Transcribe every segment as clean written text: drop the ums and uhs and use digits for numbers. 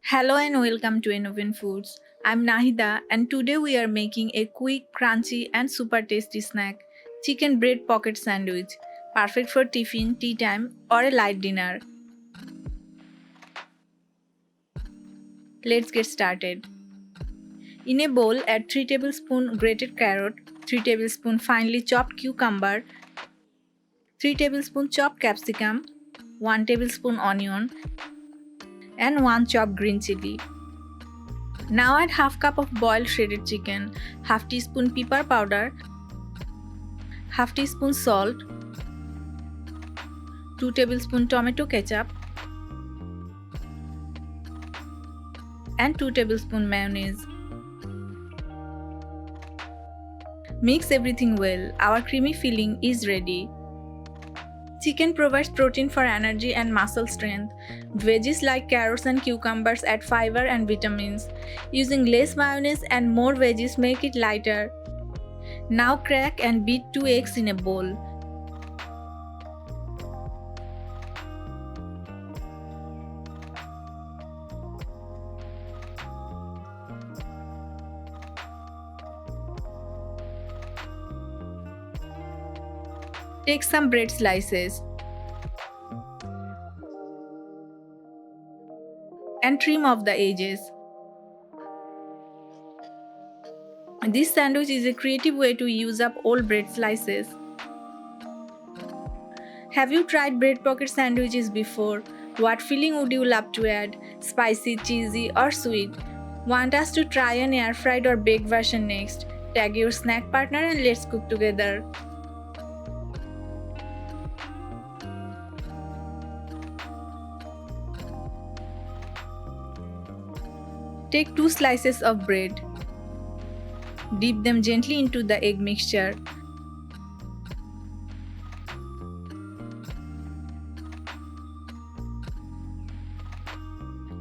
Hello and welcome to Innoven Foods. I'm Nahida and today we are making a quick, crunchy and super tasty snack, chicken bread pocket sandwich, perfect for tiffin, tea time or a light dinner. Let's get started. In a bowl, add 3 tablespoons grated carrot, 3 tablespoons finely chopped cucumber, 3 tablespoons chopped capsicum, 1 tablespoon onion and 1 chopped green chilli. Now add half cup of boiled shredded chicken, half teaspoon pepper powder, half teaspoon salt, 2 tablespoon tomato ketchup and 2 tablespoon mayonnaise. Mix everything well. Our creamy filling is ready. Chicken provides protein for energy and muscle strength. Veggies like carrots and cucumbers add fiber and vitamins. Using less mayonnaise and more veggies make it lighter. Now crack and beat 2 eggs in a bowl. Take some bread slices and trim off the edges. This sandwich is a creative way to use up all bread slices. Have you tried bread pocket sandwiches before? What filling would you love to add? Spicy, cheesy or sweet? Want us to try an air-fried or baked version next? Tag your snack partner and let's cook together. Take 2 slices of bread. Dip them gently into the egg mixture.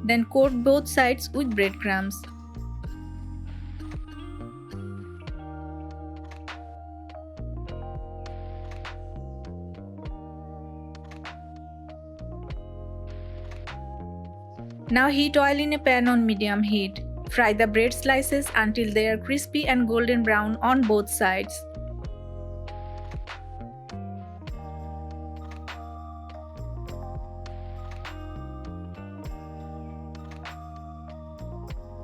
Then coat both sides with breadcrumbs. Now heat oil in a pan on medium heat. Fry the bread slices until they are crispy and golden brown on both sides.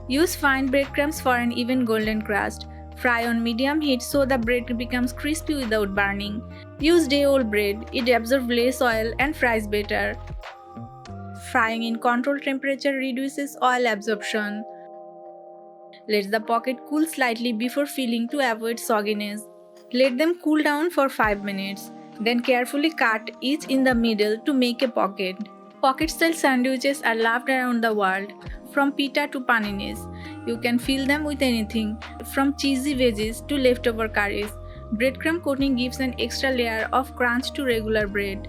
Use fine breadcrumbs for an even golden crust. Fry on medium heat so the bread becomes crispy without burning. Use day-old bread, it absorbs less oil and fries better. Frying in controlled temperature reduces oil absorption. Let the pocket cool slightly before filling to avoid sogginess. Let them cool down for 5 minutes. Then carefully cut each in the middle to make a pocket. Pocket-style sandwiches are loved around the world, from pita to paninis. You can fill them with anything, from cheesy veggies to leftover curries. Breadcrumb coating gives an extra layer of crunch to regular bread.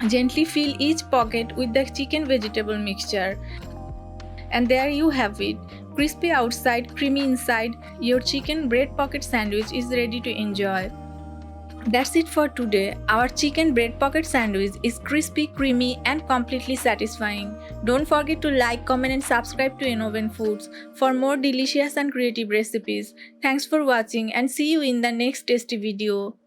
Gently fill each pocket with the chicken vegetable mixture. And there you have it. Crispy outside, creamy inside, your chicken bread pocket sandwich is ready to enjoy. That's it for today. Our chicken bread pocket sandwich is crispy, creamy and completely satisfying. Don't forget to like, comment and subscribe to Innoven Foods for more delicious and creative recipes. Thanks for watching and see you in the next tasty video.